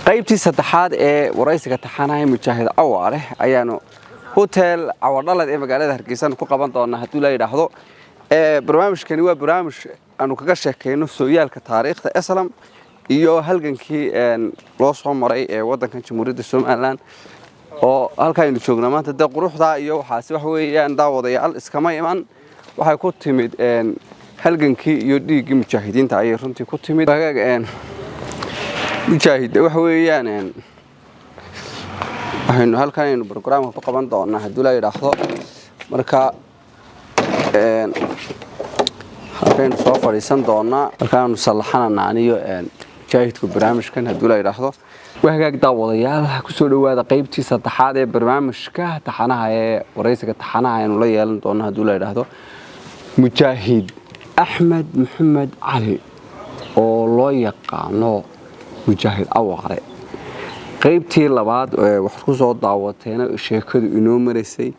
qaybtii saddexaad ee waraysiga taxanaha Mujaahid Awaare ayaanu hotel Awadhalad ee magaalada Hargeysa ku qaban doonaa hadii la yiraahdo barnaamijkani waa barnaamij aanu kaga sheekeyno sooyaalka taariikhda Islam iyo halgankii loo soo maray ee wadanka Jamhuuriyadda Soomaaliland oo halkaaynu joogno maanta dad quruxda iyo waxaasi wax weeyaan daawadayaal iskama iman waxay ku timid halgankii iyo dhiigii mujaahidiinta ay runtii ku timid مجاهد وحويان waxaynu halkan barnaamijka ku qaban doonaa hadii la yiraahdo marka halkan soo fariisan doonaa halkan salaxana aniyo mujaahidku barnaamijkan hadii la yiraahdo wahagaag daawadayaal ku soo dhawaada qaybtii saddexaad ee barnaamijka taxanaha ee waraysiga taxanaha aynu la yeelan doonaa hadii la yiraahdo Mujaahid Axmed Maxamed Cali oo loo yaqaano Mujaahid Awaare qaybtii labaad wax ku soo daawateena sheekadu inoo mareysay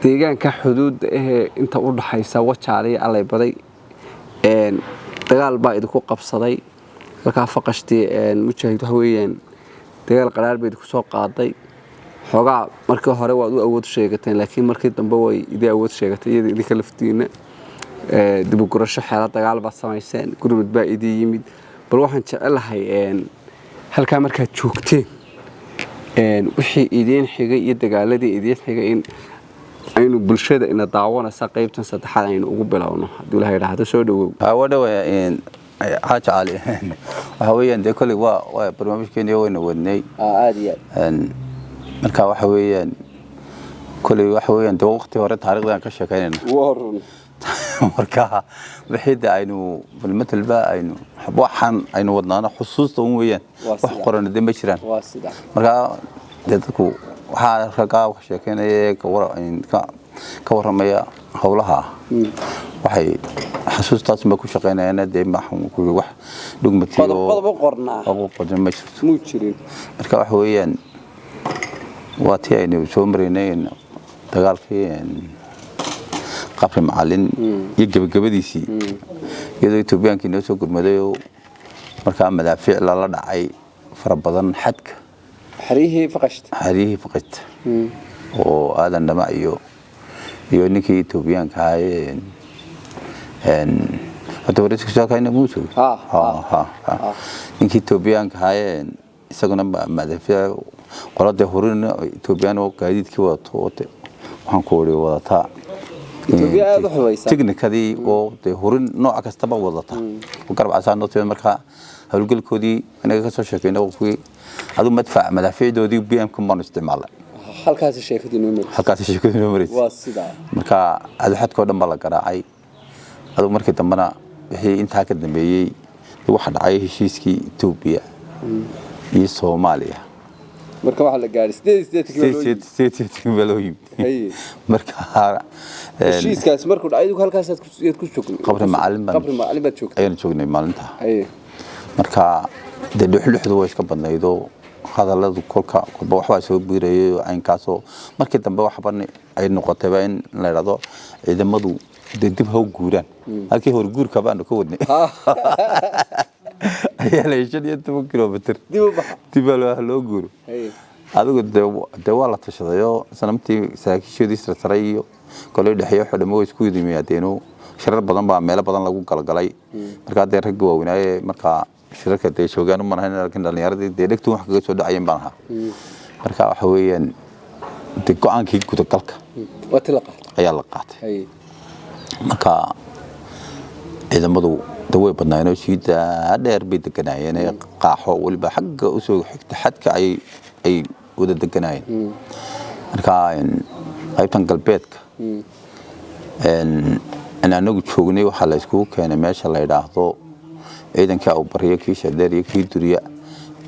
deegaanka xuduudda inta u dhaxaysa Wajaale Allay baday dagaal baa idinku qabsaday marka faqashtii Mujaahid wax weeyaan dagaal qaraar bay ku soo qaaday xogaa markii hore waad u awood sheegateen laakiin markii dambe way idin awood sheegatay idinka laftiina dib u gurasho xeelad dagaal baa samayseen gurmad baa idin yimid bal waxaan jecelahay halka marka joogteen wixii idin xigay iyo dagaaladii idin xigay in aynu bulshada ina daawanaysa qaybtan saddexaad aynu ugu bilowno hadii la yiraahdo soo dhawow hawadhawa حاجة عالية وحويان ده كله برنامج كني وين ودني عادي مركا وحويان كل وحويان ده وقت ورد تاريخ ده كشة كأننا ورن مركا بحيد عينو بالمثل بقى عينو حبوحن عينو ودنا خصوصا ويان وحقرنا دم بشران مركا ده تكو وحركا وكشة كأننا كورا ميا حولها waxay xasuustaas ma ku shaqeynayaan deema ku wax dhugmatiyo qodobbo qornaa oo qodan ma jirin marka wax weeyaan waati aynu soo marinay dagaalkii qabri macallin iyo gabagabadiisii iyadoo Itoobiyaanka inoo soo gurmaday marka madaafiic la dhacay fara badan xadka xariihi faqashta oo aadan dhama iyo ninkii Itoobiyaanka ahaayeen أتوريك شو كاين موسو إنك توبيان كاين يسقون ما في قرادة هورين توبيان وقاعد كوا توت وحنقولي وضعها توبيان ضحويسة تجنك هذه وهورين نوع كستبا وضعها وقرب عشان نطيب مركها هلقول كودي أنا كسر شكينا وفي هذا مدفع مدافع دودي بيم كم مرة استعماله halkaas sheekadu numeriis waa sida marka aad xad ko dhan bala garaacay adoo markii dambana wixii inta ka dambeeyay waxa dhacay heshiiskii Itoobiya iyo Soomaaliya marka waxa la gaaray 8 teknoloji marka heshiiskaas markuu dhacay halkaas aad ku joogtay qabri macallin baad joogtay ayaan joognay maalinta marka dhuxluxdu way iska badnaydo hadaladu kolka waxba soo biiray aynkaas markii dambe waxba ay noqotay in la yiraahdo ciidamadu dib ha guuraan halkii hor guurka baan ka wadnay ayaa la 15 kilomitir dib loo guuro adigu de waa la tashadayo sanamtii saakiishoodii sartarayo kolay dhaxyo xidhmo isku yidimiyadeeno shirar badan baa meel badan lagu galgalay marka de rag waaweynaaye marka shirarka de joogaan ma lahayn laakiin dhalinyaradii de dhigtu wax kaga soo dhacayeen baan ahaa marka waxa weeyaan de go'aankii gudagalka ayaa la qaatay marka ciidamadu daway badnaayeen oo siida dheer bay deganaayeen qaaxo waliba xagga u soo xigta xadka ay wada deganaayeen marka qaybtan galbeedka anagu joognay waxa la isku keenay meesha la yiraahdo ciidanka uu bariyo kiisha dheer iyo kii duriya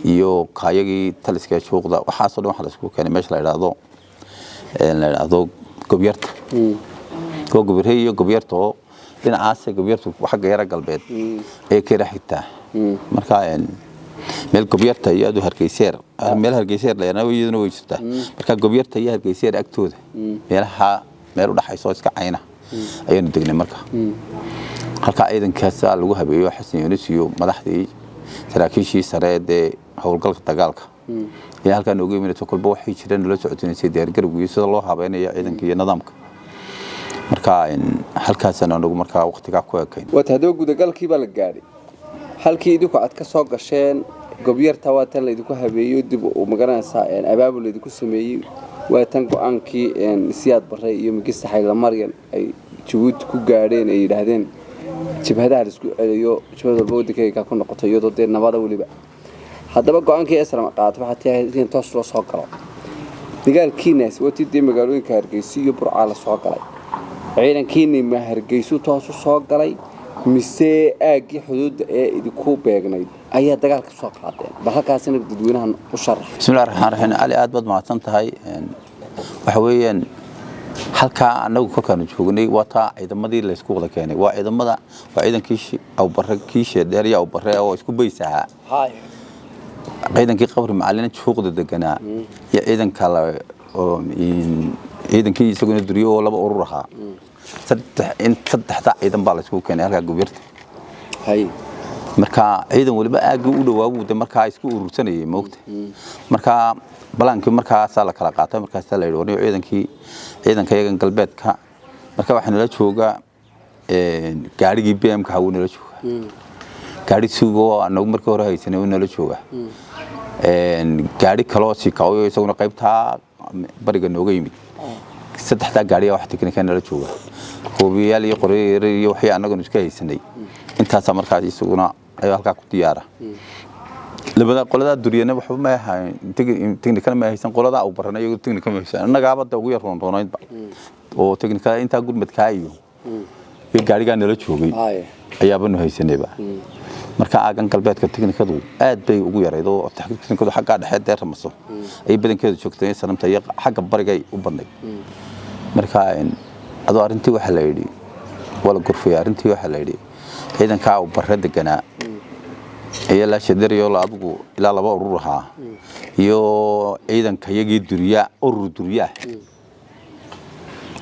iyo kaayagii taliska suuqda waxa soo dhan waxa la isku keenay meesha la yiraahdo gobyarta gobyarta iyo gobyarto dhinacaas gobyartu waxa gaara galbeed ee ka raxita marka meel gobyarta iyo adu hargeyseer meel hargeyseer leena iyaduna way jirtaa marka gobyarta iyo hargeyseer agtooda meelaha meel u dhaxayso iska cayna ayaan degnay marka halka ciidankaas lagu habeeyo Xasan Yuunus iyo madaxdii saraakiishii sareed howlgalka dagaalka ee halkaan ugu yimid kolba waxay jireen la socotinaysa diyaar garowga sida loo habeynaya ciidanka iyo nidaamka marka halkaas aan ugu markaa waqtiga ku ekeyn wata hadoo gudagalkii baa la gaaray halkii idinku aad ka soo gasheen gobyarta waa tan la idinku habeeyo dib u magaranaysa abaabul la idinku sameeyay waa tan go'aankii siyaad baray iyo magista xayla maryan ay Djibouti ku gaadheen ay yiraahdeen jibhadaha la isku celiyo jibhada walba waddanka ku noqoto iyadoo dee nabada waliba haddaba go'aankii Israel qaatay waxa tahay in toos loo soo galo dagaalkiina watidii magaalooyinka Hargeysa iyo Burco la soo galay ciidankiina ma Hargeysa toos soo galay mise aagii xuduud ee idinku beegnayd ayaa dagaalka soo qaadeen halkaasina dadweynahan u sharax bismillaahir rahmaanir rahiim ali aad baad mahadsan tahay waxa weeyaan halka anagu ka kanu joognay wata ciidamadii la isku wada keenay waa ciidamada waa ciidankii aw barrakiisha dheeriya aw barre oo isku baysaha ciidankii qabri macallin jooqda deganaa iyo ciidanka la oo ciidankii isaguna duriyo oo laba urur ahaa saddexda ciidan baa la isku keenay halka gobyarta marka ciidan waliba aagii u dhawaawday marka isku urursanayay moogta marka balaankii markaas la kala qaatay markaas la yiraahdo ciidanka yagan galbeedka marka waxaan la joogaa gaarigii BM ka haween la joogaa gaari suugo anagu markii hore haysanay oo la joogaa gaari kale si kaayo isaguna qaybta bariga nooga yimid saddexda gaari wax tiknikan la joogaa hoobiyaal iyo qoreer iyo wixii anagu iska haysanay intaas markaas isaguna ay halka ku diyaara labada qolada duriyana waxba ma ahayn technical ma haysan qolada u baranayo technical ma haysan anagaaba ugu yar roonaynba oo technical inta gurmadka iyo gaariga nala joogay ayaaba nu haysanayba marka aagan galbeedka technicadu aad bay ugu yaraydo technicadu xagga dhexe deermaso ay badankeedu joogtay sanamta iyo xagga barigay u badnay marka adoo arintii waxa la yiri wala gurfay arintii waxa la yiri ciidanka u barre deganaa ay la shadariyo la adigu ilaa laba urur ahaa iyo ciidanka yagii duriya urur duriya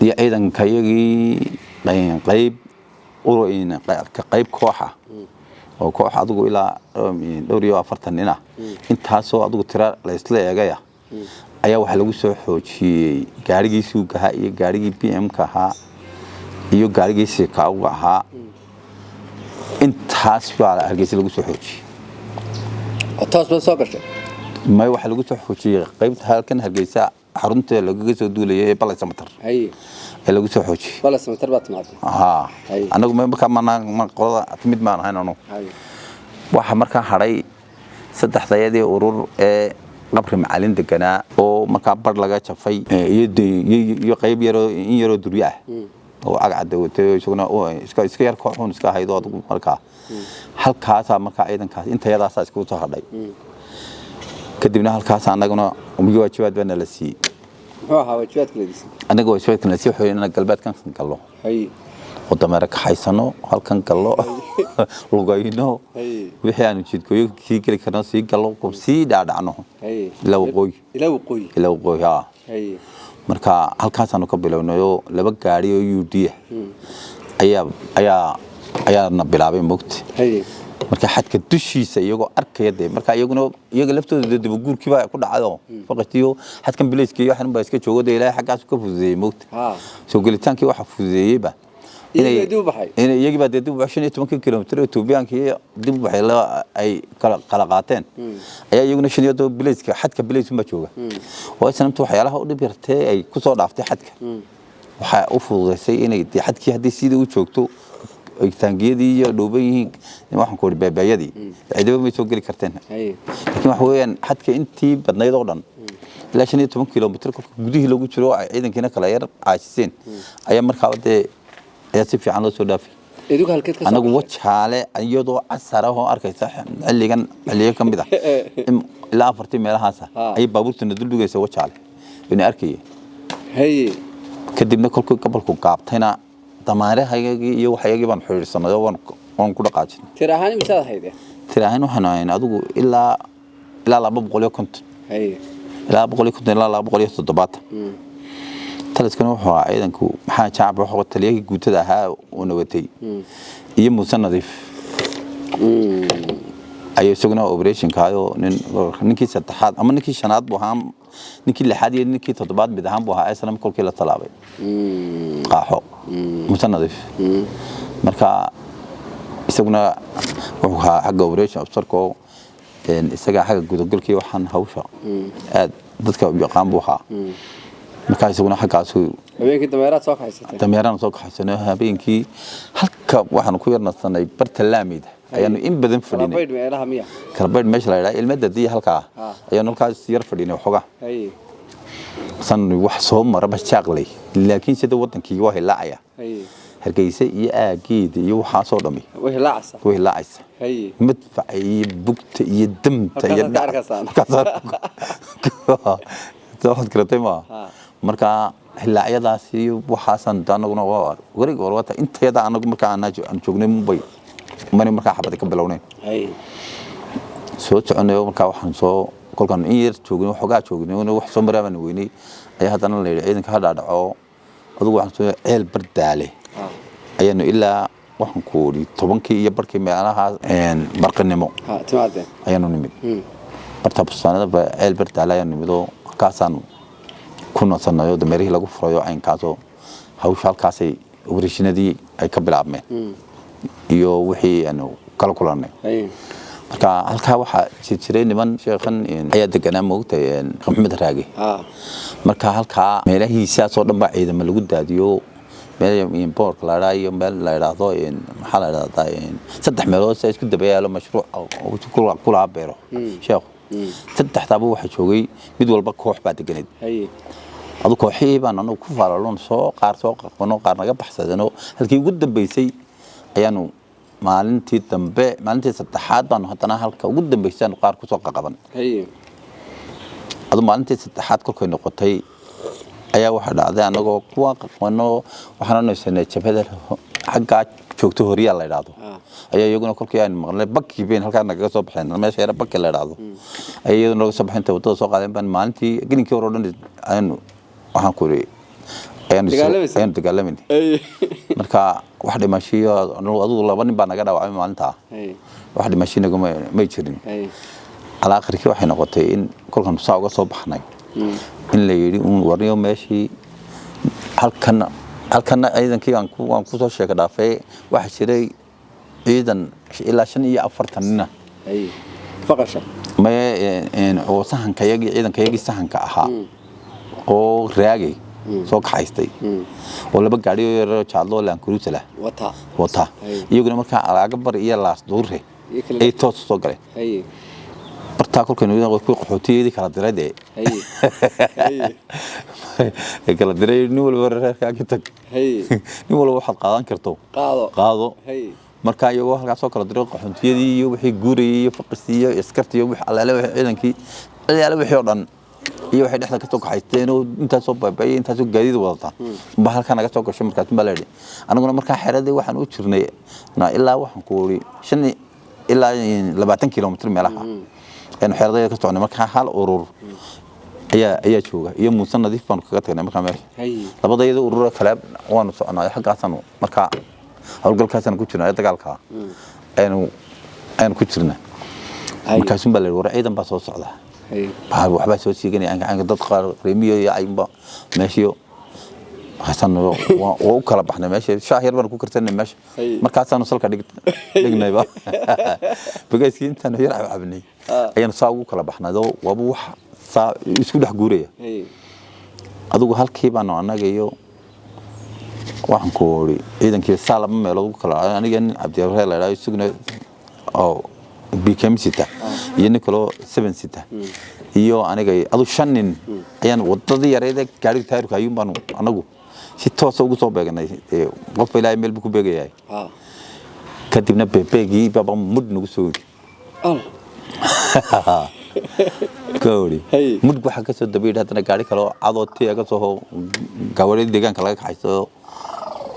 iyo ciidanka yagii qayb kooxa oo koox adigu ilaa dhowr iyo 40 nin ah intaasoo adigu tira la isla eegaya ayaa waxa lagu soo xoojiyay gaarigii suugaha iyo gaarigii BM ka ahaa iyo gaarigii Sikaaga ahaa intaas baa Hargeysa lagu soo xoojiyay toos baa soo gashay ma waxa lagu soo xoojiyay qaybta halkan Hargeysa xarunta laga soo duulayay Balsamatar lagu soo xoojiyay Balsamatar baad timaaday anagu marka ma qolada timid ma ahayn anu waxa marka haray saddexdayadii urur ee qabri macallin deganaa oo marka bar laga jafay iyo qayb yaro duriya oo agcada watay isaguna iska yar kooxoon iska haydo adigu marka halkaas marka ciidankaas intayadaas isku soo hadhay kadibna halkaas anaguna ugu waajibaad bana la siiyay muxuu ahaa waajibaadka la siiyay anaga waajibaadka la siiyay wuxuu inaan galbeedkan gallo wadamada ka haysano halkan gallo lugayno wixii aan jidkooyo kii gali karno si gallo ku si dhaadhacno ila waqooyi marka halkaas aanu ka bilownayo laba gaari oo UD ayaa na bilaabay moogta marka xadka dushiisa iyagoo arkayay marka iyaga laftooda dib guurkii baa ku dhacdo faqatiyo xadkan bilayska iyo waxan baa iska joogay ilaahay xaggaas ka fududeeyay moogta soo gelitaankii waxa fududeeyayba iyagii baa dib 15 kilomitir Ethiopia-kii dib waxay ay kala qaateen ayaa iyaguna 15 bilayska xadka bilays ma jooga oo sanamtu waxyaalaha u dhib yartay ay ku soo dhaaftay xadka waxa u fududeysay inay xadkii hadii sidii u joogto ay taangiyadii iyo dhoobayeen waxaan ku beebayadii ciidamo ma soo gali karteen laakiin wax weeyaan xadka intii badnayd oo dhan ilaa 15 kilomitir gudihii lagu jiro ay ciidankiina kala yar caasiseen ayaa markaa ayaa si fiican loo soo dhaafay idugu halkeed ka soo anagu wajaale iyadoo casara oo arkaysa xilligan kamid ah ilaa 40 meelahaas ay baabuurtuna duldugaysa wajaale inay arkayay kadibna kolkuu gobolku gaabtayna damaarahayagii iyo waxayagii baan xiriirsanay oo ku dhaqaajin tiraahani misaad hayde tiraahani waxaan ahayn adigu ilaa 250 ilaa 270 taliskana wuxuu ahaa ciidanku maxaa shacab wuxuu taliyay guutada ahaa oo nabatay iyo Muuse Nadiif ayuu isaguna operation kaayo ninkii saddexaad ama ninkii shanaad buu ahaa ninkii lixaad iyo ninkii toddobaad mid ahaan buu ahaa isna kolkii la talaabay qaaxo musanadif marka isaguna wuxuu ahaa xagga operation officerko isaga xagga gudogolkii waxaan hawsha aad dadka yaqaan buu ahaa marka isaguna xaggaasuu habeenkii dameeraad soo kaxaysanay habeenkii halka waxaan ku yarnasanay bartalaamida ayaanu in badan fadhinay kalbayd meesha la yiraahdo ilmadadii halka ayaanu halkaas yar fadhinay xogaa san wax soo mara bashaaqlay laakiin sida wadankii waa hilaacaya hargeysa iyo aageed iyo waxa soo dhamay way laacaysa madfac iyo bugta iyo damta iyo waxaad garatay ma marka hilaacyadaasi waxaasan anaguna waa wareeg warwata inteeda anagu marka aan joognay Mumbai mani marka xabad ka bilownay soo soconay marka waxaan soo kolkan in yar joognay xogaa joognay wax soo maraaban weynay ay hadana la yiraahdo ciidanka hadha dhaco adigu waxaan soo ceel bardaale ayanu ilaa waxaan ku wadi 10kii iyo barkii meelaha barqanimo timaadeen ayanu nimid barta bustaanada ceel bardaale ayanu nimid kaasaan kuna sanayo dameerihi lagu furayo aynkaasoo hawsha halkaasay operation-adii ay ka bilaabmeen iyo wixii aanu kala kulanay marka halka waxa jiray niman sheekhan ayaa deganaa moogtay Maxamed Raagi marka halka meelahiisa soo dhanba ciidamo lagu daadiyo meel boork la raayo meel la yiraahdo maxaa la yiraahdaa saddex meelood ay isku dabayaalo mashruuc oo kula beero sheekh saddexdaaba waxa joogay mid walba koox baa deganeed adu kooxii baan anagu ku faaraloon soo qaqano qaar naga baxsadano halkii ugu dambeysay ayaanu maalintii saddexaad baan hadana halka ugu dambeysay qaar ku soo qaqaban adu maalintii saddexaad kolkay noqotay ayaa waxa dhacday anagoo kuwa qaqano waxaan noo jabhada xagga joogto horiya la yiraahdo ayaa iyaguna kolkii aan maqlay bakki been halka naga soo baxeen meesha yar bakki la yiraahdo ay iyaduna naga soo baxeen wadada soo qaadeen baan maalintii gelinkii hore dhan ayaan waxaan ku ayaan dagaalamin marka wax dhimashiyo adigu laba nin baa naga dhaawacay maalinta wax dhimashiyo ma jirin ala akhirkii waxay noqotay in kolkan soo uga soo baxnay in la yiri warniyo meeshii halkan ciidankii aan ku soo sheegay dhaafay waxa jiray ciidan ilaa 45 nina faqasha ma oo sahankayagii ciidankayagii sahanka ahaa oo raagay soo kaxaystay oo laba gaari oo jaadlo laan kuruusala wata iyaguna marka alaaga bar iyo laas duure ay toos soo galay barta kolkan uu ku qaxootiyada kala diray kala diray nin walba reerka ka tag nin walba waxaad qaadan karto qaado marka iyagu halkaas soo kala diray qaxootiyadii iyo wixii guuriyay iyo faqsiyo iskartiyo wixii alaale wixii ciidankii alaale wixii oo dhan iyo waxay dhexda ka soo kaxaysteen oo inta soo baabay inta soo gaadiid wadata ba halka naga soo gashay markaas ma leeyahay anaguna marka xeradii waxaan u jirnay ilaa waxaan ku wari 5 ilaa 20 kilomitir meelaha aan xeradii ka soconay marka hal urur ayaa jooga iyo muusan nadiif baan kaga tagnay marka meesha labadayada urur kale waan soconay xaqaasan marka hawlgalkaasaan ku jirnay dagaalka aan ku jirnay markaas baa la war ciidan baa soo socda waxba soo siiganay aan dad qaar reemiyo iyo ayba meeshiyo hasan oo kala baxnay meesha shaahir baan ku kartanay meesha markaasaan salka dhignayba bagayskii intaan yar cabnay ayaan saa ugu kala baxnado waba wax saa isku dhex guuraya adigu halkii baan anaga iyo waxaan ku wari ciidankii salama meelood kala aniga Cabdi la yiraahdo sugna oo BKM sita iyo Nicolo 7 sita iyo aniga adu shanin ayaan wadadii yareed gaari taayirka ayuu baan anagu si toos ugu soo beeganay qof ilaahay meel ku beegayay kadibna bebeegii baba mud nagu soo كوري مد waxa ka soo dabiid hadana gaari kale oo cadootay ka soo gawarid deegaanka laga kaxayso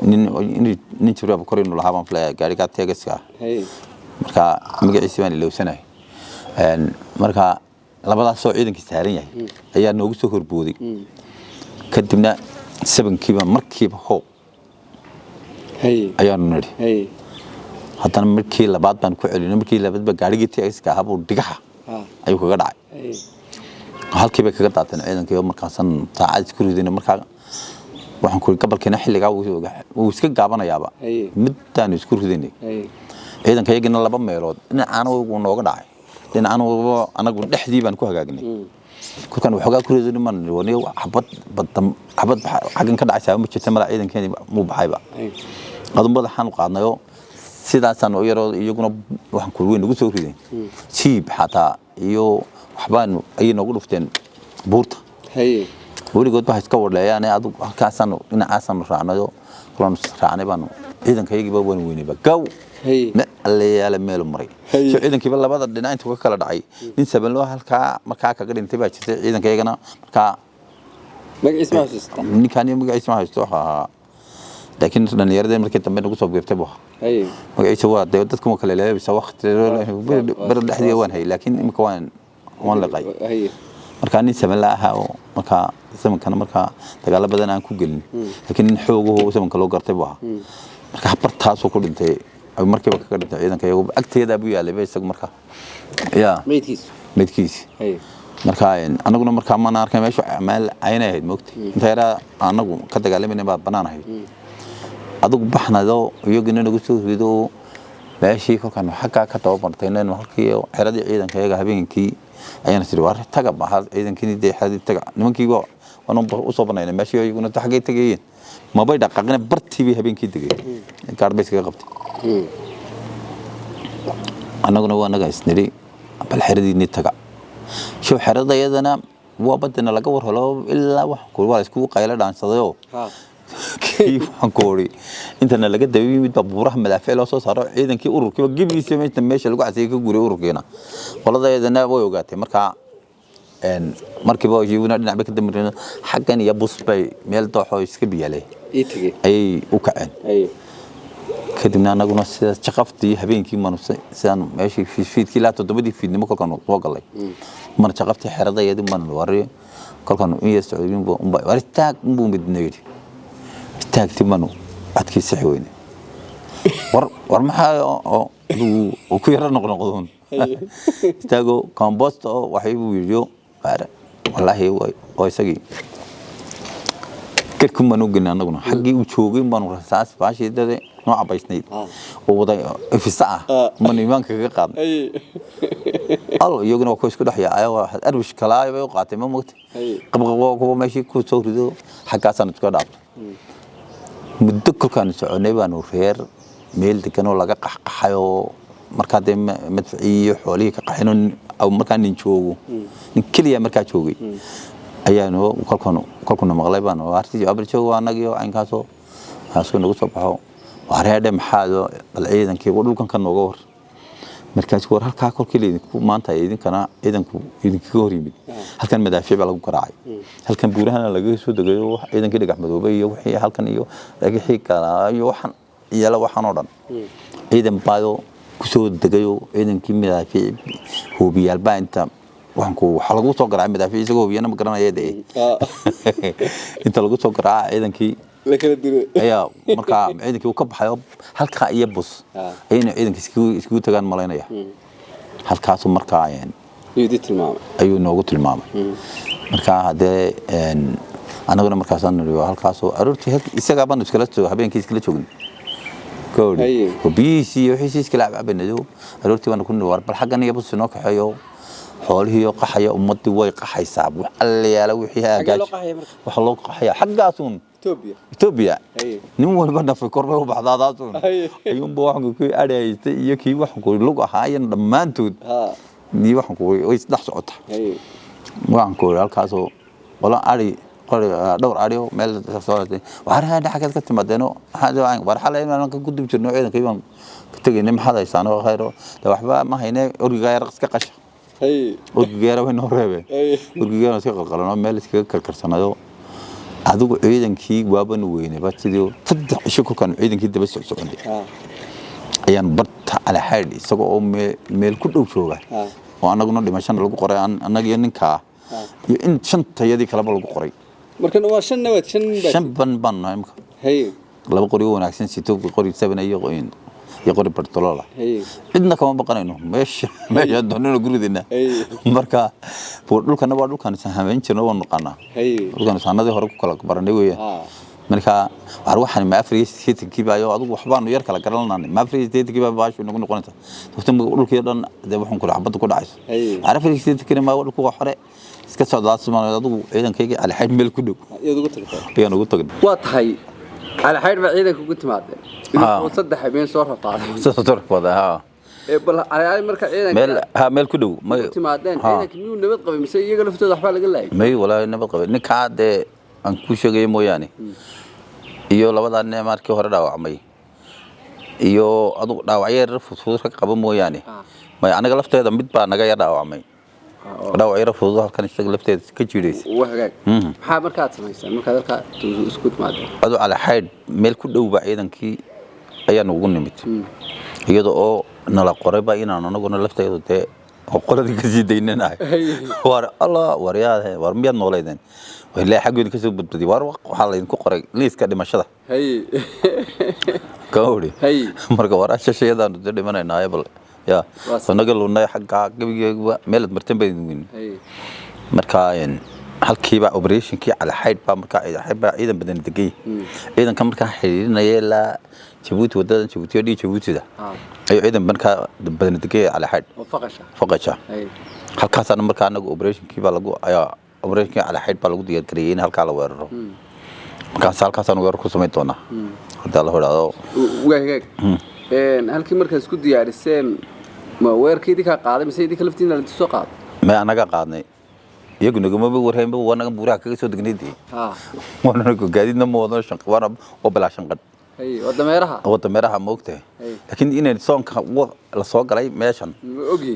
nin jiraab korino lahaa baan flay gaari ka teegaska marka magaciisa baan ilowsanay marka labadaas soo ciidankii saaran yahay ayaa noogu soo horbooday kadibna 7kiiba markiiba ho ayaan niri haddana markii labaad baan ku celinay markii labaad ba gaarigii TX-ka ahaa buu dhigaxa ayuu kaga dhacay halkii bay kaga daateen ciidankii markaasan saacad isku ridina markaa waxaan ku gabalkeena xilligaa uu iska gaabanayaaba midaan isku ridinay ciidanka iyagina laba meelood dhinacana uu nooga dhacay dhinacana anagu dhexdii baan ku hagaagnay kulkan waxoogaa ku ridinay man waniyo xabad xagan ka dhacay ma jirta mala ciidankeeni muu baxayba qadun madaxaan qaadnayo sidaasaan oo yaroo iyaguna waxaan ku weyn ugu soo rideen siib xataa iyo waxbaan ay noogu dhufteen buurta weligood baa iska wadleeyaan adigu halkaasaan dhinacaasan raacnayo kulan raacnay baan ciidankayagiiba waan weynayba gaw ma allayaala meel maray soo ciidankiiba labada dhinac intuu ka kala dhacay nin sabanloo halkaa markaa kaga dhintay baa jirtay ciidankayagana markaa magaciisa ma haysto ninkaan magaciisa ma haysto laakiin dhalinyarada markii dambe nagu soo biirtay buu magaciisa waa dadku kala leeyahay waqti bar dhexdii waan hay laakiin imika waan laqay markaa nin saban la ahaa oo markaa zamankana markaa dagaalo badan aan ku gelin laakiin nin xoogaho zamanka loo gartay buu ahaa markaa bartaasoo ku dhintay markiiba kaga dhintay ciidanka iyagu agteeda buu yaalay isagu markaa yaa meydkiisi markaa anaguna markaa ma arkay meesha amaal ayna ahayd moogtay inta yara anagu ka dagaalamayna baa banaan ahayd adigu baxnado iyaguna nagu soo rido meeshii kolkaan xagga ka tababartayna halkii xeradii ciidanka iyaga habeenkii ayaan sii war taga bahal ciidankii xeradii taga nimankii waan u soo banaynay meeshii iyaguna xaggay tagayeen ma bay dhaqaaqna bartii habeenkii tagay gaarbeys ka qabtay anaguna waa naga isniri bal xeradii taga شو حرده يدنا وابدنا لقى ورهلا إلا وحكوا ولا يسكوا قايلة عن صديو كيف حكوري أنت أنا لقيت دوي متبورة مدافع لا صار إذا كي أورك كيف جيب لي سمعت ماشي لقوا عسيك يقولي أورك هنا والله ده يدنا ويوقاتي مركا إن مركب يجيبنا نعبك الدمرنا حقا يبص بي ميل طاحو يسكبي عليه أي وكأن كدمنا أنا قلنا شقفتي هبين كي ما نسان ماشي في كلا تدبدي في دمك كانوا توقع من شقفتي حرده يدي من الوري كانوا إيه السعوديين ورستاك مو بدنيري استاك تمنو عتكي سحوين ورمحا وكيرا نقدون استاجو كامبوست وحيبو فيديو والله هو يسقي كلكم منو قلنا نقولنا حقي وشوقي منو رصاص فاشي ده نوع بيسنيد ووضع في الساعة من يمان كقام الله يجينا وكويس كده حيا أيوة أروش كلاي بيوقعت ما موت قبل قبل ماشي كوسو كده حكا سنة كده مدكر كان سعوني بانو خير ميل كانوا لقى قحيو مركز مدفعي حوالي كقحينون أو مكان نشوفه كليا مركز شوقي ayaanu kolkuna maqlay baan artii abarjoog waa anagiyo aynkaasoo haasoo nagu soo baxo wareedhe maxaado bal ciidankii dhulkan ka nooga war markaas war halka kolkii leedinku maanta ciidankana ciidanku idinka hor yimid halkan madaafiic baa lagu garaacay halkan buurahana laga soo dagayo ciidankii dhagax madoobay iyo wixii halkan iyo dhagaxii kala iyo waxan iyala waxan oo dhan ciidan baado ku soo dagayo ciidankii madaafiic hubiyal baa inta waxanku waxa lagu soo garaacay madaafiic isagoo hubiyana ma garanayay inta lagu soo garaacay ciidankii la kala diray ayaa marka ciidankii uu ka baxayo halka iyo bus ayna ciidankii isku tagaan malaynaya halkaas marka ayuu noogu tilmaamay marka hadee anaguna markaas aan niriyo halkaas aroortii isaga baan iskala soo habeenkii iskala joogin koodi hubiyisi wixii iskala cabanado aroortii baan ku niriyo bal xagan iyo bus noo kaxeeyo xoolihiyo qaxaya ummadii way qaxaysaa allayaala wixii aagaaj waxa loo qaxaya xaqaasun Ethiopia nin walba nafay korba u baxdaadaasun ayuunba waxaan ku aadaystay iyo kii waxaan ku lug ahaayeen dhamaantood ni waxaan ku way isdhax socota waxaan ku halkaas oo wala ari dhowr ariyo meel soo waxaan dhaxal ka timaadeno hada war xalay inaan ka gudub jirno ciidankii baan ka tagaynay maxad haysan oo khayro waxba ma hayne orgiga yar iska qasha orgiga way noo reebeen orgiga iska qalqalano meel iska karkarsanayo adigu ciidankii waaban weynay ba sidoo saddex isha ku kan ciidankii daba socday ayaan barta ala xayd isagoo oo meel ku dhow jooga oo anaguna dhimashan lagu qoray anaga ninka iyo in shantayadii kala lagu qoray markan waa shan ban imka laba qori wanaagsan sito qori 7 iyo qoyn يقرب برتولولا إدنا كمان بقنا إنه مش دوننا جرودنا مركا بقول كنا بعدو كان سهمين شنو ونقنا كان سهنا ده هرب كلا برندي ويا مركا أروح أنا ما فريس هيت كيبا يا أدو وحبان وير كلا كرلنا ما فريس هيت كيبا باش ونقول نقولنا تفتح بقول كده ده وحن كل عبد كل عايز عارف فريس هيت كده ما أقول كوا حرق iska socdaas ma adu ciidankayga ala xayd meel ku dhow ayaan ugu tagnay waa tahay ala xayd ba ciidanka ku timaadeen oo saddex habeen soo rafaaday bal ay marka ciidanka meel ku dhow ma timaadeen ciidanka miyuu nabad qabay mise iyaga laftooda waxba laga laayay may walaa nabad qabay ninka aad aan ku sheegay mooyaane iyo labadaan markii hore dhaawacmay iyo adu dhaawacyo fudud ka qaba mooyaane may anaga lafteeda mid baa naga dhaawacmay dhaawacyo fudud halkan isaga lafteeda ka jiireysay wahagaag maxaa markaad samaysay markaad halka isku timaadeen adu ala xayd meel ku dhow ba ciidankii ayaan ugu nimid iyadoo oo nala qorayba inaan anaguna lafteeda dee qoladii ka sii daynanahay war Allah waryaade war miyad nooleedeen ilaa xaggooda ka soo badbadi war waxa la idinku qoray liiska dhimashada kawri marka waraasha shayadaan dhimanayna bal يا فنقل لنا حق قبل ميلاد مرتين بينين مركا halkii ba operation kii ala xayd ba marka ciidan badan degay ciidan ka marka xiriirinaya la Djibouti wadada Djibouti da ay ciidan marka badan degay ala xayd faqasha halkaas aan marka anagu operation kii ba lagu ayaa operation kii ala xayd ba lagu diyaar gareeyay in halka la weeraro halkaas aan weerar ku sameyn doona hada la horaado wagaag halkii markaas ku diyaariseen ma weerkeedii ka qaaday mise idin kalaftiina la soo qaaday ma anaga qaadnay iyagu nagama warhayn wanaga buuraha kaga soo degnaydii wanaga gaadidna moodo shanqwana oo bilaa shanqad wadameeraha moogtay laakiin inay soonka la soo galay meeshan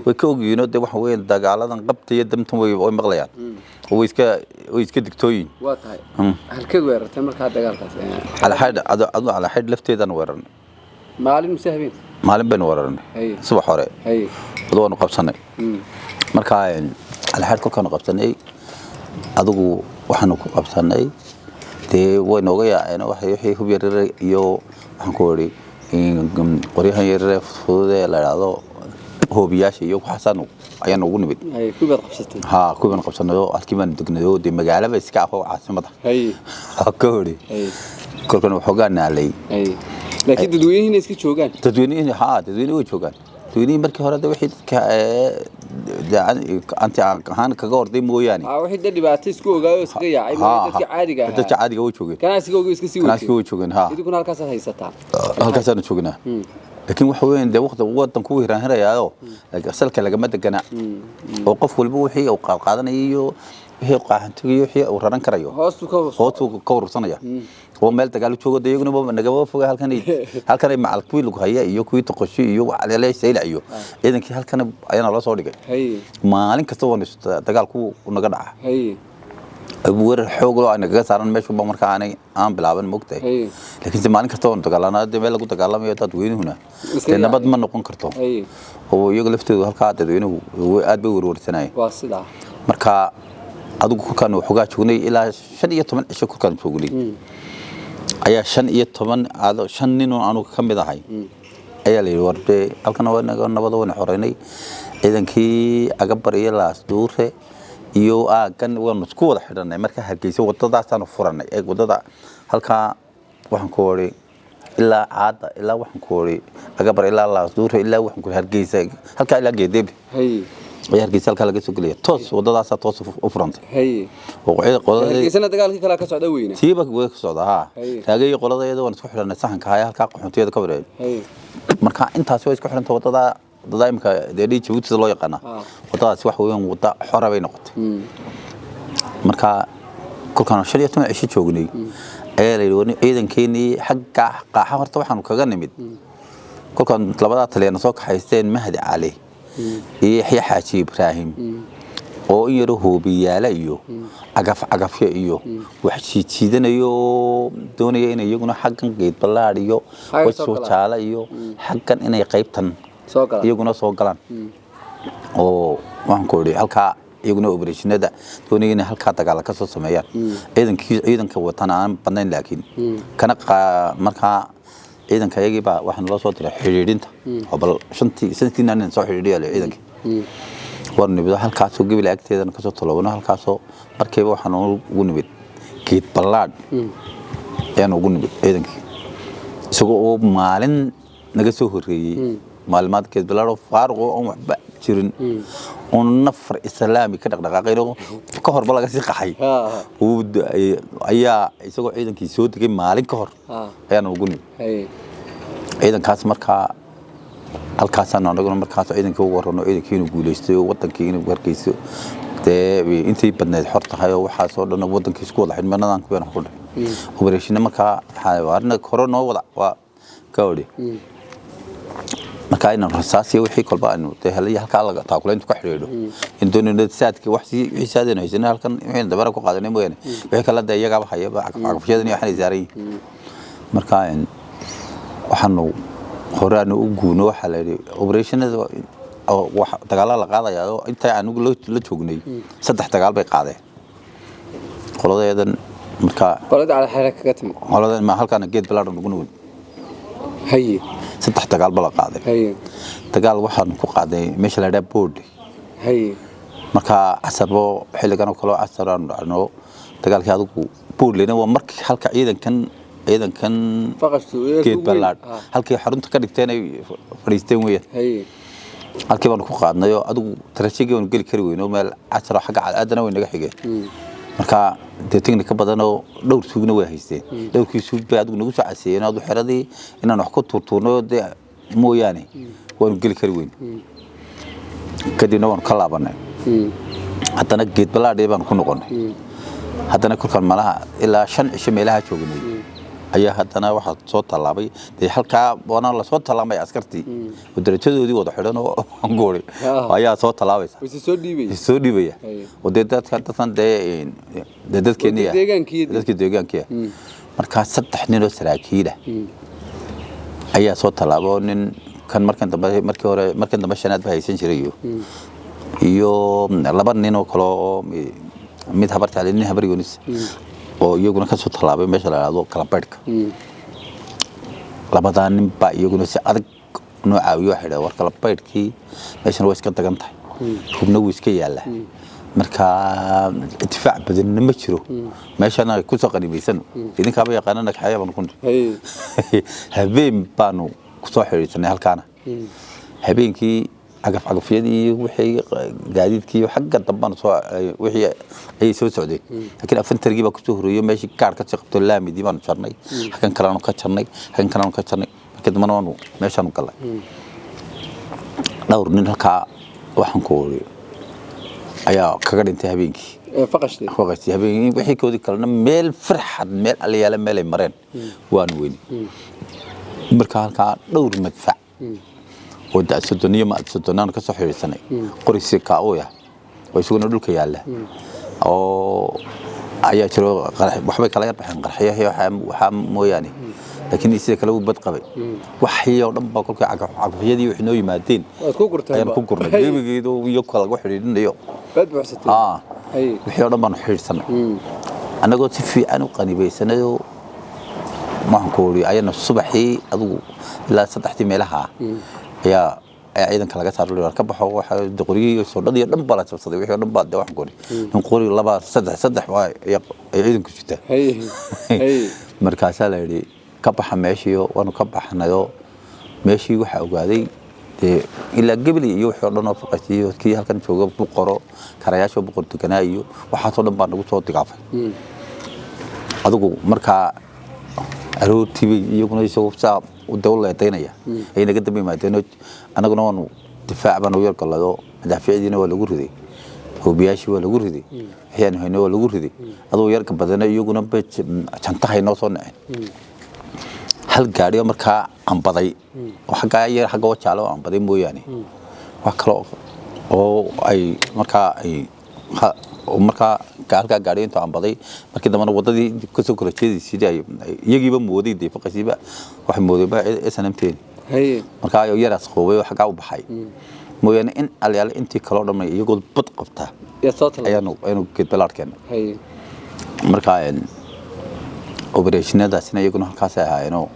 way ka ogyiino de waxa weeyaan dagaaladan qabtay damtan way maqlayaan way iska digtooyin waa tahay halkeed weerartay marka dagaalkaas ala xayd lafteedan weerarnay maalin baan weerarnay subax hore wadoon qabsanay marka ala xayd kolkaan qabsanay adigu waxaan ku qabsanay dee way nooga yaaceen wixii hub yaryar iyo waxaan ku wari qoryahan yaryar fududee la yiraahdo hoobiyaasha iyo waxaasaan ayaan ugu nimid kuban qabsanayo halkii baan degnayo dee magaalada iska afo caasimada ka wari kolkaan waxoogaa naalay laakiin dadweynaha iska joogaan dadweynaha way joogaan dadweynaha markii hore wixii anti ahaan kaga horday mooyaane wixii dhibaato isku ogaayo iska yaacay dadka caadiga way joogeen ganacsiga iska sii way joogeen idinku halkaas haysataa halkaasaan joognaa laakiin waxa weeyaan de wadan ku hiranhirayaayo asalka lagama degana oo qof walba wixii uu qaadanayo wixii qaxantiga wixii uu raran karayo hoostu ka urursanaya oo meel dagaal joogo deegaanaba nagaba foga halkan ay macal kuwi lagu haya iyo kuwi toqoshi iyo wacaleelay saylaciyo ciidankii halkan ayana la soo dhigay maalin kasta oo dagaalku naga dhaca abu weerar xoog loo anaga saaran meesha marka aan bilaaban moogtay laakiin maalin kasta oo dagaalana meel lagu dagaalamayo dadweynuhuna nabad ma noqon karto oo iyaga laftoodu halka dadweynuhu aad bay warwarsanay waa sida marka adigu kulkaan waxoogaa joognay ilaa 15 cisho kulkaan joognay ayaa 15 nin oo aanu ka mid ahay ayaa la yiri warbe halkan waa nabad oo xoreynay ciidankii agabar iyo laas duure iyo kan waan isku wada xidhanay marka Hargeysa wadadaas aan furanay wadada halka waxaan ku wari ilaa caada ilaa waxaan ku wari agabar ilaa laas duure ilaa waxaan ku Hargeysa halka ilaa geedeb Hargeysa halka laga soo galiyo toos wadadaas toos u furantay oo qolada Hargeysa dagaalkii kala ka socda weyna tiiba way ka socdaa taagay qoladadeeda waan isku xidhanay saxanka haya halka qaxoontiyada ka wareey marka intaas way isku xidhantay wadada dadaimka deedii Djibouti loo yaqaan wadadaas wax weeyaan wada xor bay noqotay marka kulkaan 15 cisho joognay ee la yiri ciidankeeni xagga qaaxa horta waxaan kaga nimid kulkaan labada taleena soo kaxaysteen Mahdi Ali iyo Yaxya Xaaji Ibrahim oo yaro hoobiyaala iyo agafyo iyo wax jiidanayo doonaya inay iyaguna xaggan geed ballaad iyo soo jaala iyo xaggan inay qaybtan iyaguna soo galaan oo waxaan ku wari halka iyaguna operationada doonaya inay halka dagaal ka soo sameeyaan ciidanka watan aan badnayn laakiin kana marka ciidanka ayagii baa waxaan loo soo diray xiriirinta oo bal shantii naanin soo xiriiriya ciidanka warnibada halkaasoo gabil agteedana ka soo talowna halkaasoo markayba waxaan ugu nimid geed ballaad ayaan ugu nimid ciidankii isagoo oo maalin naga soo horeeyay maalmaad geed ballaad oo faaruq oo waxba jirin oo nafar islaami ka dhaqdhaqaaqayno ka horba laga sii qaxay ayaa isagoo ciidankii soo degay maalin ka hor ayaan ugu nimid ciidankaas markaa halkaasaan anaguna markaas ciidankii ugu warrano ciidankii inuu guulaystay oo wadankii inuu hargeyso dee intii badneed xor tahay oo waxaasoo dhan wadankii isku wada xidhmanadan kuween ku dhig operation markaa waarna hore noo wada waa ka odhi markaa inaan rasaasiyo wixii kolba aanu dee helay halkaa laga taakulayntu ka xidhiidho in doonayno saadkii wixii saadeen haysanay halkan wixii dabara ku qaadanay mooyaane wixii kala dee iyagaaba hayaba cagafyadani waxaanay saaran yihiin markaa waxaanu horaanu u guuno waxa la yiri operationada wax dagaal la qaadayaa oo inta aanu la joognay 3 dagaal bay qaadeen qoladeedan marka qolada ala xeerka ka timi qolada ma halkan geed balaaran ugu nugul haye 3 dagaal bala qaaday haye dagaal waxaan ku qaaday meesha la dhaab board haye marka asarbo xilligan oo kale asaraan dhacno dagaalkii adigu board leena waa markii halka ciidankan faqastu geed balaad halkii xarunta ka dhigteen ay fariisteen weeyaan haye halkii baan ku qaadnay oo adigu tarashigii oo gali kari weyno meel casar xagga aadana way naga xigeen marka de technique badan oo dhowr suugna way haysteen dhowrkii suug bay adigu nagu soo caseeyeen oo xiradii inaan wax ku turturno de mooyaane waan gali kari weyn kadibna waan ka laabanay haddana geed balaadhay baan ku noqonay haddana kulkan malaha ilaa 5 cisho meelaha joognay ayaa haddana waxa soo talaabay de halka wana la soo talaamay askartii oo darajadoodii wada xidhan oo goori ayaa soo talaabaysa soo dhiibaya oo dadkan deegaankiya marka 3 nin oo saraakiil ayaa soo talaabo nin kan markii dambe shanaad ba haysan jiray iyo 2 nin oo kale oo mid habarta nin habar yunis oo iyaguna ka soo talaabay meesha la yiraahdo kala badhka labadan nin ba iyaguna si adag noo caawiyo xidhay war kala badhkii meeshan way iska dagan tahay hubna way iska yaala marka difaac badan ma jiro meeshan ay ku soo qanimaysan idinka ba yaqaanana xayaba ku habeen baanu ku soo xiriirsanay halkaana habeenkii agafyadii wixii gaadiidkii xagga dambana soo wixii ay soo socdeen laakiin afantargii baa ku soo horeeyay meeshii kaar ka qabto laamidii baan jarnay hakan kalaanu ka jarnay markii dambana waanu meeshaan galay dhowr nin halka waxaan ku wari ayaa kaga dhintay habeenkii faqashtii habeenkii wixii koodi kalena meel farxad meel aliyaala meel ay mareen waan weyn marka halka dhowr madfac ودا سدونية ما سدونان كسر حريصني قريسي كاويا ويسوون دول كياله أو أيا شلو وحبي كلا يربحن قرحية هي وحام موياني لكن يصير كلو بدقبي وحية ودم باكل كعقفية دي وحنوي مادين كوكرنا بيجي دو يوكل وحريدين ديو بدبعستين وحية ودم بانو حريصنا أنا قلت في أنا قاني بيسنا دو ما هنقولي أيا الصبحي أدو لا سطحتي ملها يا ciidanka laga saaro ka baxo waxa doqoriyay soo dhadii dhan bala sabsaday wixii dhan baad wax goori nqori laba saddex waa ciidanku jita markaas la yiri ka baxa meeshii waanu ka baxnayo meeshii waxa ogaaday ila gabli iyo wixii dhan oo faqatiyo kii halkan jooga boqoro karayaasho boqor tukanaayo waxa soo dhan baan ugu soo digaafay adigu marka aroortii iyaguna isoo saab ودولة تينيا أي نقدر بما تينو أنا قلنا إنه دفاع بنا ويرك الله ده دافع دينا ولا جوردي هو بيعيش ولا جوردي أحيانا هنا ولا جوردي هذا ويرك بدنا يجونا بيت شنطة هاي نوصلنا هل قاري أمريكا عم بدأي وحاجة أي حاجة وشالو عم بدأي مو يعني وكلا أو أي أمريكا أي أمريكا كاركا قاري أنت عم بدأي لكن لما نوضي كسر كل شيء سيدي يجي بمودي دي فقط سيبا واحد مودي بقى سنتين هي أمريكا يراس خوي وحاجة وبحي مو يعني إن على أنت كلام ما يقول بتقفتها يا ساتر أيانو كده بلاد كان هي أمريكا أوبريشن هذا سنة يكون هالكاسة هاي إنه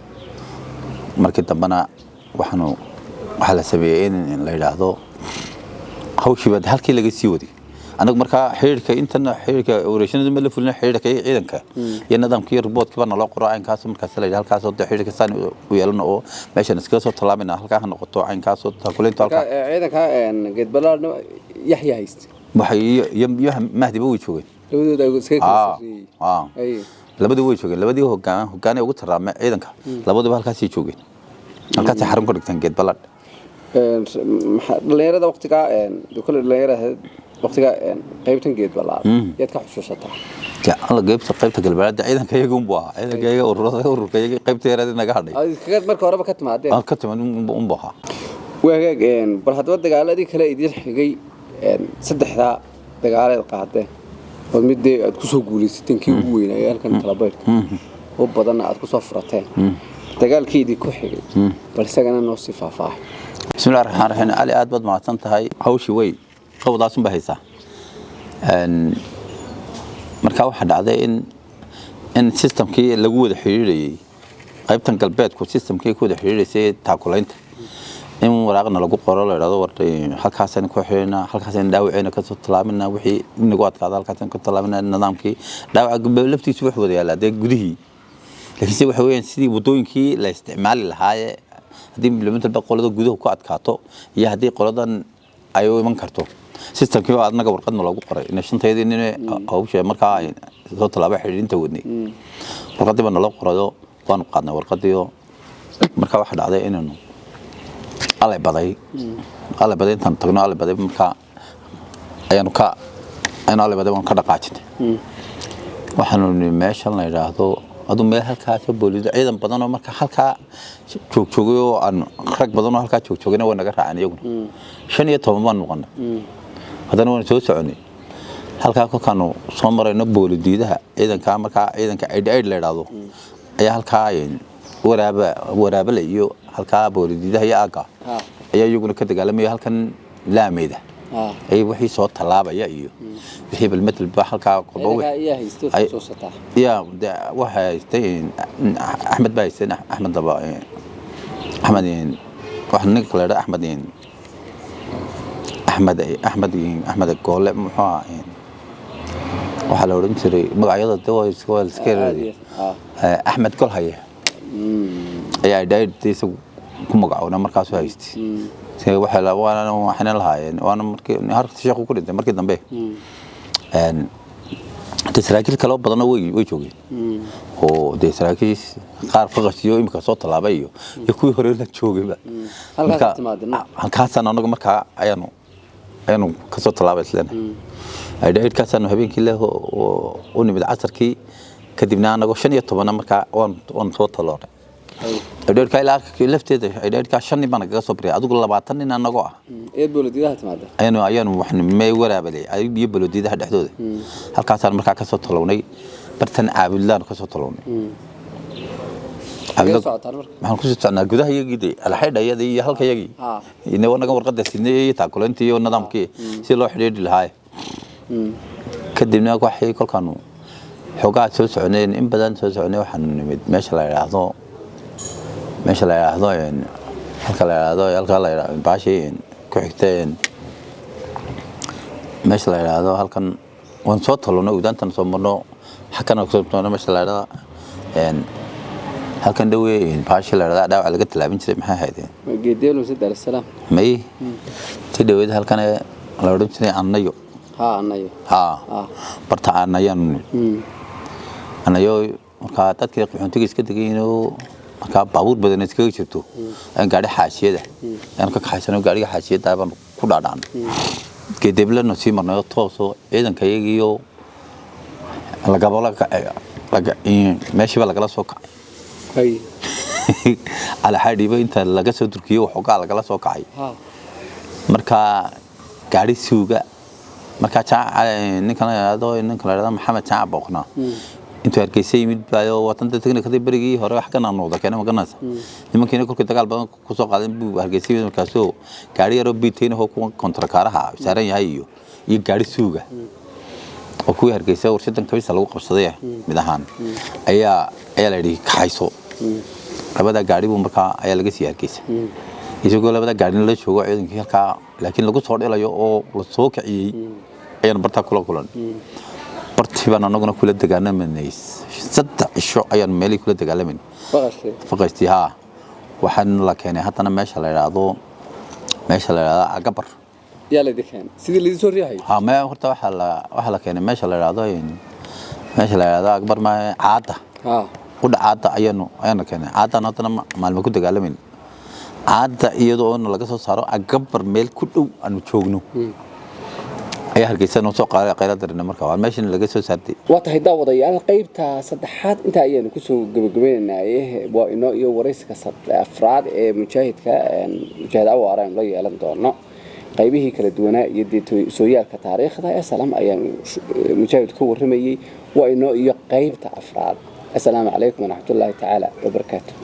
markii dambana waxa la sameeyay in la yiraahdo hawshii bad halkii laga sii waday anagu marka xiriirka operation ma la fulin xiriirka ciidanka iyo nidaamkii report bana loo qoray aynkaas markaas la yiraahdo halkaas oo xiriirka san u yeelano oo meeshan iska soo talaabina halka noqoto aynkaas oo takuleynta halka ciidanka geed balaad yaxya hayst waxay mahdi buu joogay labadooda iska ay labadii way joogeen labadii hoggaanay ugu taraamay ciidanka labadaba halkaas ay joogeen halkaas xarun ka dhigtan geed balaad dhalinyarada waqtiga kale dhalinyarada waqtiga qaybtan geed balaad yaad ka xusuusataa alla qaybta galbeed ciidanka iyaga u baa ciidanka iyaga ururka iyaga qaybta yarada naga hadhay kaga marka horeba ka timaadeen ka timaadeen u baa waagaag bal hadaba dagaaladii kale idin xigay saddexda dagaaleed qaadeen oo mid aad ku soo guuleysteen kii ugu weynaa halkan kala beerka oo badan aad ku soo furateen dagaalkii ku xigay bal isagana noo si faahfaahay bismillaahir rahmaanir rahiim ali aad baad mahadsan tahay hawshii way qowdaas u bahaysa marka waxa dhacday in systemkii lagu wada xiriirayay qaybtan galbeedku systemkii ku wada xiriiraysay taakulaynta in waraaqna lagu qoro la yiraahdo wartay halkaasaan ku xirina halkaasaan dhaawacayna ka soo talaabina wixii inagu adkaada halkaasaan ku talaabina nidaamkii dhaawaca laftiisu wax wada yaala de gudihii laakiin waxa weeyaan sidii wadooyinkii la isticmaali lahaayee hadii milimiinta qolada gudaha ku adkaato iyo hadii qoladan ay u iman karto systemkii oo adnaga warqadna lagu qoray in shanteedii nin hawsha markaa soo talaaba xiriirinta wadnay warqadii bana loo qorayo waan qaadnay warqadii marka waxa dhacday inuu alle baday intaan tagno alle baday marka ayaan alle baday waan ka dhaqaajinay waxaanu meeshan la yiraahdo adu meel halkaas booliida ciidan badan oo marka halka joogay oo aan rag badan oo halka joogayna waa naga raacay iyaguna 15 baan noqonay hadana waan soo soconay halka ka kanu soo marayno booliidaha ciidanka marka ciidanka aid la yiraahdo ayaa halka waraaba la iyo halka booliidaha iyo aga ayaa iyaguna ka dagaalamay halkan laameeda ay wixii soo talaabaya iyo wixii bal metal ba halka qodob ayaa haysto soo sataa ya waxa haystay Ahmed Baysan Ahmed daba waxaan kale Ahmed Goole muxuu waxa la oran jiray magacyada dawaa iska Ahmed Gool haye ayaa dhaydaysa ku magacoona markaas haystay waxa la waxaan lahaayeen waana markii harka sheekhu ku dhintay markii dambe saraakiil kale oo badan way joogeen oo saraakiil qaar faqasiyo imika soo talaabay iyo kuwii hore la joogayba halkaas anagu marka ayaanu ka soo talaabay islaan ay dhaydkaas aanu habeenkii leh oo nimid casarkii kadibna anagu 15 marka waan soo talooray dhaydka ilaa lafteeda dhaydka 5 baan kaga soo biray adigu 20 nin anagu ah booliidaha timaada ayaanu waxna may waraabalay ay booliidaha dhexdooda halkaas aan marka ka soo talownay bartan aabilaan ka soo talownay waxaan ku socnaa gudaha iyagii alxaydayada iyo halka iyagii inoo naga warqada sinay taakulantii iyo nidaamkii si loo xiriiri lahaay kadibna waxay kolkaanu xogaa soo soconeen in badan soo soconay waxaan nimid meesha la yiraahdo halka la yiraahdo baasheen ku xigteen meesha la yiraahdo halkan waan soo talonay udaantan soo marno xakana soo talonay meesha la yiraahdo halkan dhawey baashi la yiraahdo dhaawac laga talaabin jiray maxay ahaydeen geedeelo Dar es Salaam may tidawada halkan la oran jiray annayo barta anayo marka dadkii qaxoontiga iska dagayno marka baabuur badan iska jirto aan gaari xaashiyada aan ka kaxaysano gaariga xaashiyada baan ku dhaadhaan geedeblano si marnayo tooso ciidanka iyagiyo meeshii lagala soo kacay ala xadiiba inta laga soo turkiyo waxoogaa lagala soo kacay marka gaari suuga marka ninkan la Maxamed Jaac Boqna intuu hargeysay mid baayo wadanta technical barigii hore wax kana noqdo keenay maganaysa nimankiina kulka dagaal badan ku soo qaadan buu hargeysay markaas oo gaari yar oo biiteen oo ku kontrakaaraha saaran yahay iyo gaari suuga oo ku hargeysay warshadan kabisa lagu qabsaday mid ahaan ayaa la yiri kaxayso labada gaari buu markaa ayaa laga sii hargeysa isagoo labada gaari la joogo ciidankii halkaa laakiin lagu soo dhilayo oo la soo kiciyay ayaan barta kula kulan bartii baan anaguna kula dagaalamanay 3 cisho ayaan meel kula dagaalamanay faqasti ha waxaan la keenay haddana meesha la yiraahdo agabar yaa la dekan sidii la soo riixay ha ma horta waxa la keenay meesha la yiraahdo agabar ma caada ha caada ayaan keenay caada haddana maalmo ku dagaalamin caada iyadoo laga soo saaro agabar meel ku dhow aanu joogno ay hargeysa noo soo qaaday qayladana markaa waa meeshan laga soo saartay waa tahay daawadayaal qaybta saddexaad inta ayaan ku soo gabagabeynay waa inoo iyo waraysiga afraad ee mujaahidka mujaahid awaaraan la yeelan doono qaybihii kala duwanaa iyo sooyaalka taariikhda ee salaam ayaan mujaahid ku waramayay waa inoo iyo qaybta afraad assalaamu calaykum wa rahmatullahi ta'ala wa barakatuh